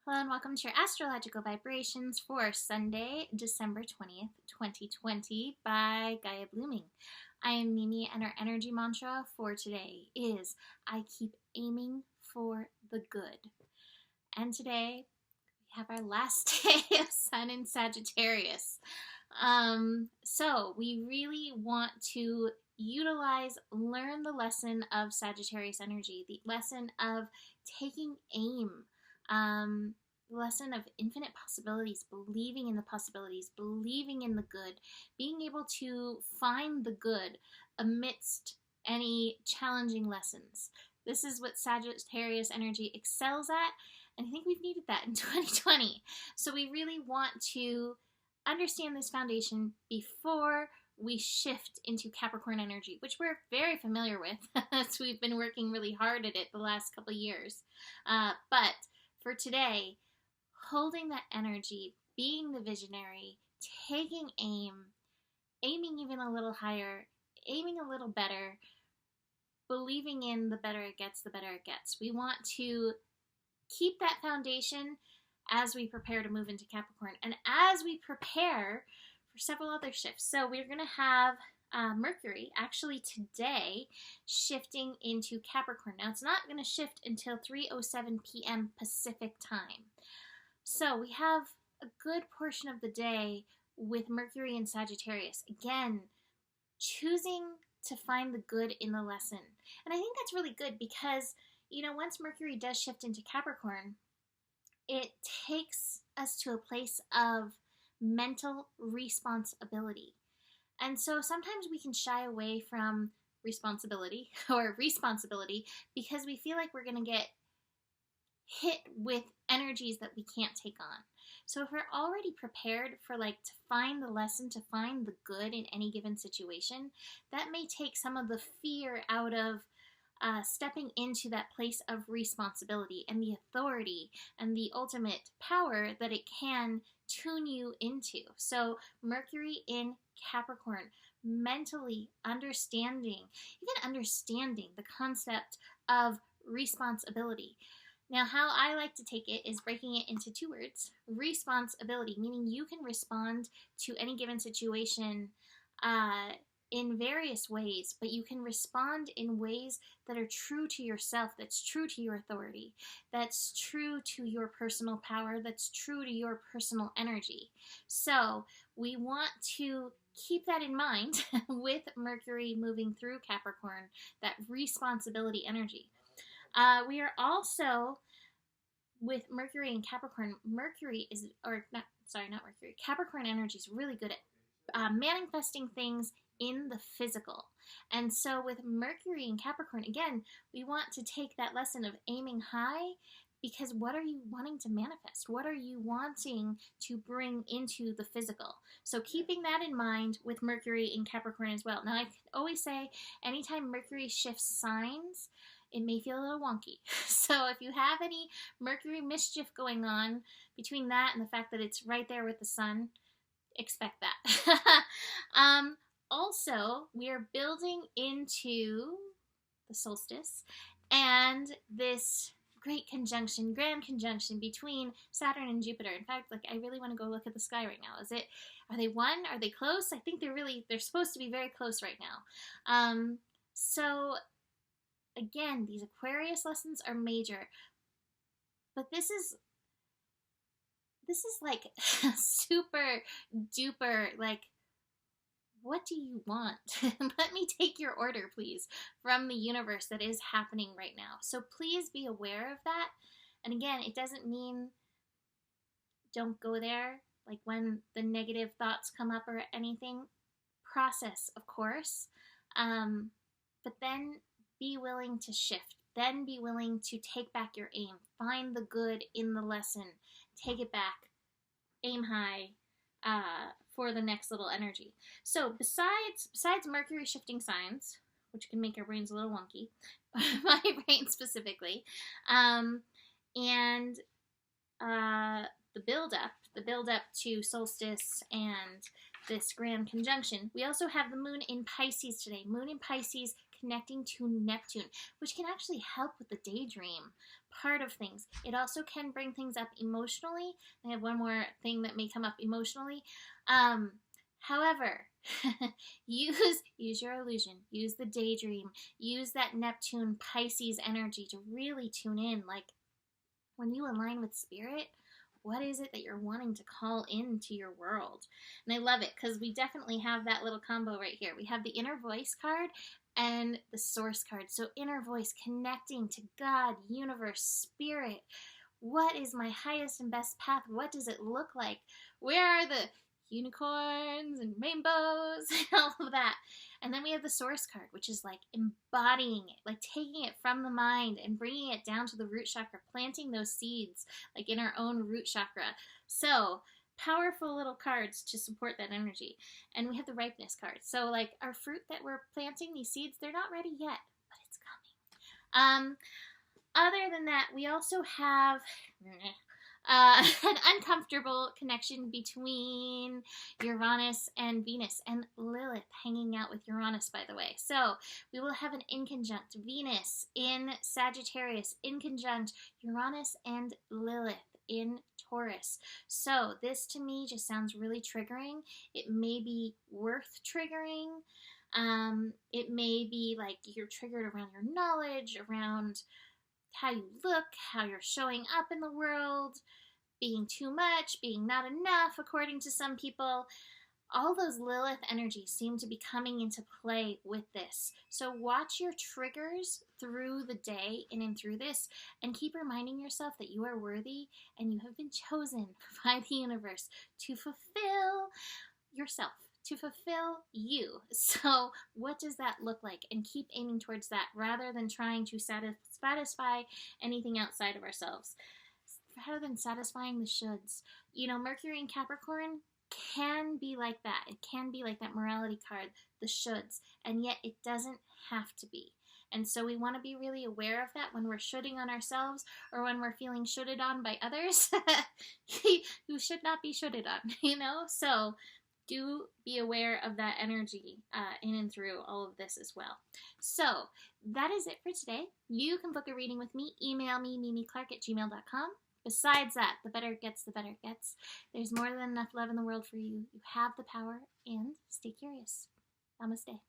Hello and welcome to your astrological vibrations for Sunday, December 20th, 2020 by Gaia Blooming. I am Mimi and our energy mantra for today is I keep aiming for the good. And today we have our last day of Sun in Sagittarius. So we really want to learn the lesson of Sagittarius energy, the lesson of taking aim, lesson of infinite possibilities, believing in the possibilities, believing in the good, being able to find the good amidst any challenging lessons. This is what Sagittarius energy excels at, and I think we've needed that in 2020. So we really want to understand this foundation before we shift into Capricorn energy, which we're very familiar with as we've been working really hard at it the last couple of years. But for today, holding that energy, being the visionary, taking aim, aiming even a little higher, aiming a little better, believing in the better it gets, the better it gets. We want to keep that foundation as we prepare to move into Capricorn and as we prepare for several other shifts. So we're going to have Mercury actually today shifting into Capricorn. Now it's not going to shift until 3:07 p.m. Pacific time. So we have a good portion of the day with Mercury in Sagittarius. Again, choosing to find the good in the lesson. And I think that's really good because, once Mercury does shift into Capricorn, it takes us to a place of mental responsibility. And so sometimes we can shy away from responsibility because we feel like we're going to get hit with energies that we can't take on. So if we're already prepared for to find the lesson, to find the good in any given situation, that may take some of the fear out of stepping into that place of responsibility and the authority and the ultimate power that it can tune you into. So Mercury in Capricorn, mentally understanding the concept of responsibility. Now, how I like to take it is breaking it into two words. Responsibility, meaning you can respond to any given situation in various ways, but you can respond in ways that are true to yourself, that's true to your authority, that's true to your personal power, that's true to your personal energy. So we want to keep that in mind with Mercury moving through Capricorn, that responsibility energy. We are also, with Mercury and Capricorn, Capricorn energy is really good at manifesting things in the physical. And so with Mercury and Capricorn, again, we want to take that lesson of aiming high, because what are you wanting to manifest? What are you wanting to bring into the physical? So keeping that in mind with Mercury in Capricorn as well. Now, I always say anytime Mercury shifts signs, it may feel a little wonky. So if you have any Mercury mischief going on between that and the fact that it's right there with the sun, expect that. Also, we are building into the solstice and this grand conjunction between Saturn and Jupiter. In fact, I really want to go look at the sky right now. Are they one? Are they close? I think they're supposed to be very close right now. So again, these Aquarius lessons are major, but this is like super duper, what do you want? Let me take your order, please, from the universe that is happening right now. So please be aware of that. And again, it doesn't mean don't go there, when the negative thoughts come up or anything. Process, of course, but then be willing to shift. Then be willing to take back your aim. Find the good in the lesson. Take it back. Aim high for the next little energy. So besides Mercury shifting signs, which can make our brains a little wonky, my brain specifically, and the build up to solstice and this grand conjunction, we also have the moon in Pisces today. Moon in Pisces connecting to Neptune, which can actually help with the daydream, part of things. It also can bring things up emotionally. I have one more thing that may come up emotionally. However, use your illusion, use the daydream, use that Neptune Pisces energy to really tune in. Like, when you align with spirit, what is it that you're wanting to call into your world? And I love it because we definitely have that little combo right here. We have the inner voice card and the source card. So inner voice, connecting to God, universe, spirit. What is my highest and best path? What does it look like? Where are the unicorns and rainbows and all of that? And then we have the source card, which is like embodying it, like taking it from the mind and bringing it down to the root chakra, planting those seeds like in our own root chakra. So powerful little cards to support that energy. And we have the ripeness card. So like our fruit that we're planting, these seeds, they're not ready yet, but it's coming. Other than that, we also have an uncomfortable connection between Uranus and Venus, and Lilith hanging out with Uranus, by the way. So we will have an inconjunct Venus in Sagittarius, inconjunct Uranus and Lilith in Taurus. So this to me just sounds really triggering. It may be worth triggering. It may be like you're triggered around your knowledge, around how you look, how you're showing up in the world, being too much, being not enough, according to some people. All those Lilith energies seem to be coming into play with this. So watch your triggers through the day and in through this, and keep reminding yourself that you are worthy and you have been chosen by the universe to fulfill yourself, to fulfill you. So what does that look like? And keep aiming towards that rather than trying to satisfy anything outside of ourselves. Rather than satisfying the shoulds. You know, Mercury in Capricorn can be like that. It can be like that morality card, the shoulds, and yet it doesn't have to be. And so we want to be really aware of that when we're shoulding on ourselves or when we're feeling shoulded on by others. You should not be shoulded on, you know? So do be aware of that energy in and through all of this as well. So that is it for today. You can book a reading with me. Email me, mimiclark@gmail.com. Besides that, the better it gets, the better it gets. There's more than enough love in the world for you. You have the power, and stay curious. Namaste.